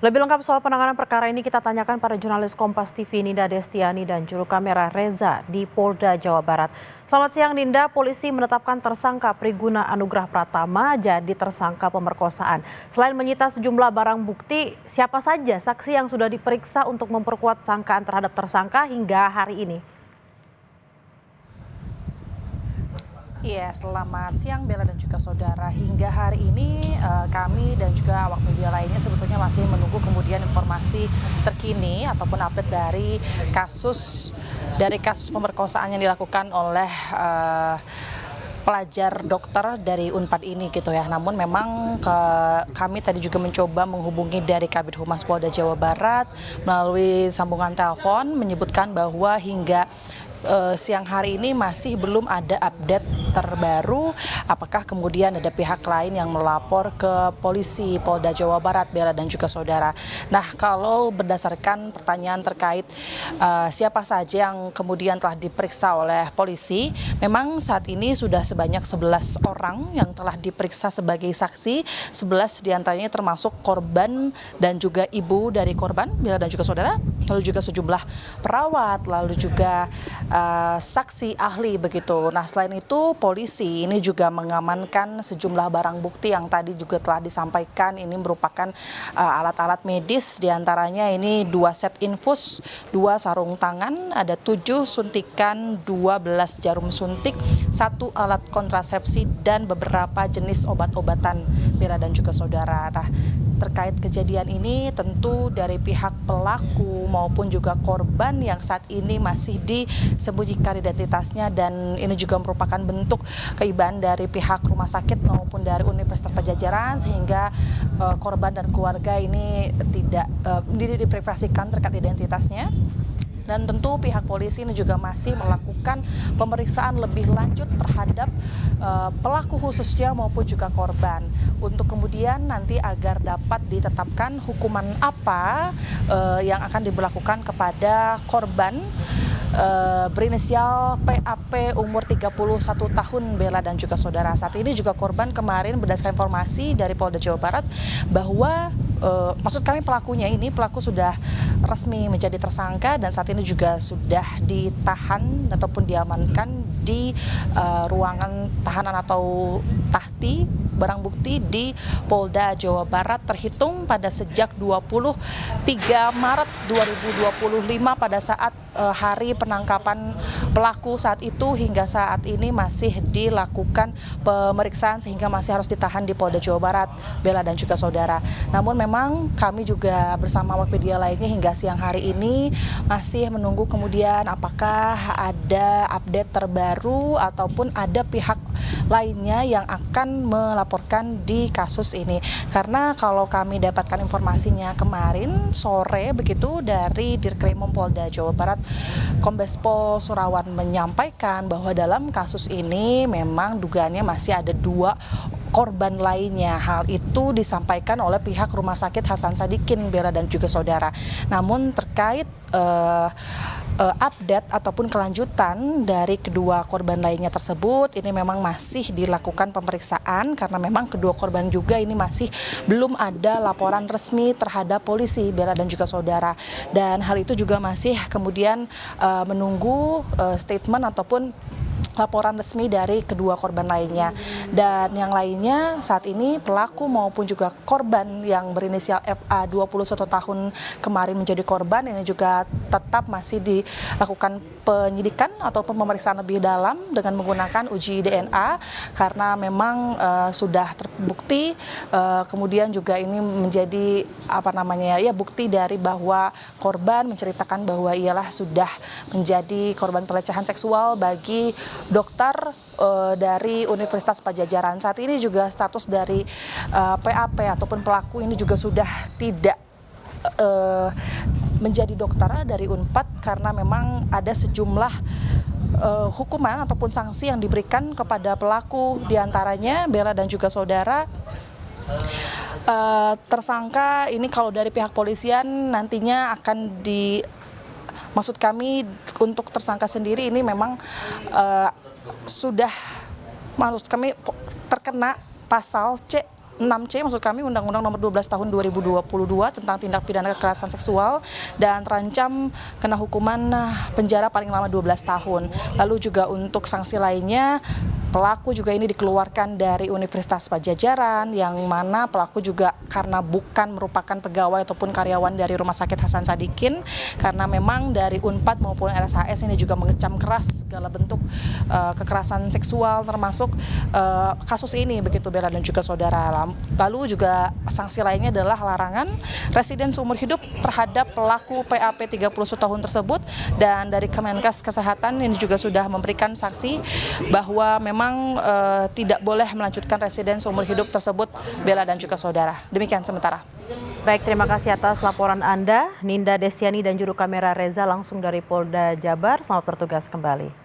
Lebih lengkap soal penanganan perkara ini kita tanyakan pada jurnalis Kompas TV Ninda Destiani dan juru kamera Reza di Polda Jawa Barat. Selamat siang Ninda, polisi menetapkan tersangka Priguna Anugrah Pratama jadi tersangka pemerkosaan. Selain menyita sejumlah barang bukti, siapa saja saksi yang sudah diperiksa untuk memperkuat sangkaan terhadap tersangka hingga hari ini? Iya, selamat siang Bella dan juga saudara. Hingga hari ini kami dan juga awak media lainnya sebetulnya masih menunggu kemudian informasi terkini ataupun update dari kasus pemerkosaan yang dilakukan oleh pelajar dokter dari Unpad ini gitu ya. Namun memang kami tadi juga mencoba menghubungi dari Kabid Humas Polda Jawa Barat melalui sambungan telepon menyebutkan bahwa hingga siang hari ini masih belum ada update terbaru apakah kemudian ada pihak lain yang melapor ke polisi Polda Jawa Barat, Bella dan juga saudara. Nah, kalau berdasarkan pertanyaan terkait siapa saja yang kemudian telah diperiksa oleh polisi, memang saat ini sudah sebanyak 11 orang yang telah diperiksa sebagai saksi, 11 diantaranya termasuk korban dan juga ibu dari korban, Bella dan juga saudara, lalu juga sejumlah perawat, lalu juga saksi ahli begitu. Nah, selain itu polisi ini juga mengamankan sejumlah barang bukti yang tadi juga telah disampaikan. Ini merupakan alat-alat medis, diantaranya ini 2 set infus, 2 sarung tangan, ada 7 suntikan, 12 jarum suntik, 1 alat kontrasepsi dan beberapa jenis obat-obatan, Bella dan juga saudara. Nah, terkait kejadian ini tentu dari pihak pelaku maupun juga korban yang saat ini masih disembunyikan identitasnya, dan ini juga merupakan bentuk keibahan dari pihak rumah sakit maupun dari Universitas Padjadjaran sehingga korban dan keluarga ini tidak diprivasikan terkait identitasnya. Dan tentu pihak polisi ini juga masih melakukan pemeriksaan lebih lanjut terhadap pelaku khususnya maupun juga korban. Untuk kemudian nanti agar dapat ditetapkan hukuman apa yang akan diberlakukan kepada korban berinisial PAP umur 31 tahun, Bella dan juga saudara. Saat ini juga korban kemarin berdasarkan informasi dari Polda Jawa Barat bahwa maksud kami pelaku sudah resmi menjadi tersangka dan saat ini juga sudah ditahan ataupun diamankan di ruangan tahanan atau tahti barang bukti di Polda Jawa Barat terhitung pada sejak 23 Maret 2025 pada saat hari penangkapan pelaku saat itu hingga saat ini masih dilakukan pemeriksaan sehingga masih harus ditahan di Polda Jawa Barat, Bella dan juga saudara. Namun memang kami juga bersama awak media lainnya hingga siang hari ini masih menunggu kemudian apakah ada update terbaru ataupun ada pihak lainnya yang akan melaporkan di kasus ini. Karena kalau kami dapatkan informasinya kemarin sore begitu dari Dirkrimum Polda Jawa Barat, Kombes Pol Surawan menyampaikan bahwa dalam kasus ini memang dugaannya masih ada 2 korban lainnya. Hal itu disampaikan oleh pihak Rumah Sakit Hasan Sadikin, Bella dan juga saudara. Namun terkait update ataupun kelanjutan dari kedua korban lainnya tersebut ini memang masih dilakukan pemeriksaan karena memang kedua korban juga ini masih belum ada laporan resmi terhadap polisi, Bella dan juga saudara, dan hal itu juga masih kemudian menunggu statement ataupun laporan resmi dari kedua korban lainnya. Dan yang lainnya saat ini pelaku maupun juga korban yang berinisial FA 21 tahun kemarin menjadi korban ini juga tetap masih dilakukan penyidikan ataupun pemeriksaan lebih dalam dengan menggunakan uji DNA karena memang sudah terbukti kemudian juga ini menjadi bukti dari bahwa korban menceritakan bahwa ialah sudah menjadi korban pelecehan seksual bagi dokter dari Universitas Padjadjaran. Saat ini juga status dari PAP ataupun pelaku ini juga sudah tidak menjadi dokter dari Unpad karena memang ada sejumlah hukuman ataupun sanksi yang diberikan kepada pelaku, diantaranya Bella dan juga saudara. Tersangka ini kalau dari pihak polisian nantinya akan maksud kami untuk tersangka sendiri ini memang sudah maksud kami terkena pasal C 6C maksud kami Undang-Undang Nomor 12 Tahun 2022 tentang tindak pidana kekerasan seksual dan terancam kena hukuman penjara paling lama 12 tahun. Lalu juga untuk sanksi lainnya, pelaku juga ini dikeluarkan dari Universitas Padjadjaran, yang mana pelaku juga karena bukan merupakan pegawai ataupun karyawan dari Rumah Sakit Hasan Sadikin, karena memang dari Unpad maupun RSHS ini juga mengecam keras segala bentuk kekerasan seksual, termasuk kasus ini begitu Bella dan juga saudara. Lalu juga sanksi lainnya adalah larangan residen seumur hidup terhadap pelaku PAP 31 tahun tersebut, dan dari Kemenkes Kesehatan ini juga sudah memberikan sanksi bahwa memang tidak boleh melanjutkan residen seumur hidup tersebut, Bella dan juga saudara. Demikian sementara. Baik, terima kasih atas laporan Anda, Ninda Destiani dan juru kamera Reza langsung dari Polda Jabar. Selamat bertugas kembali.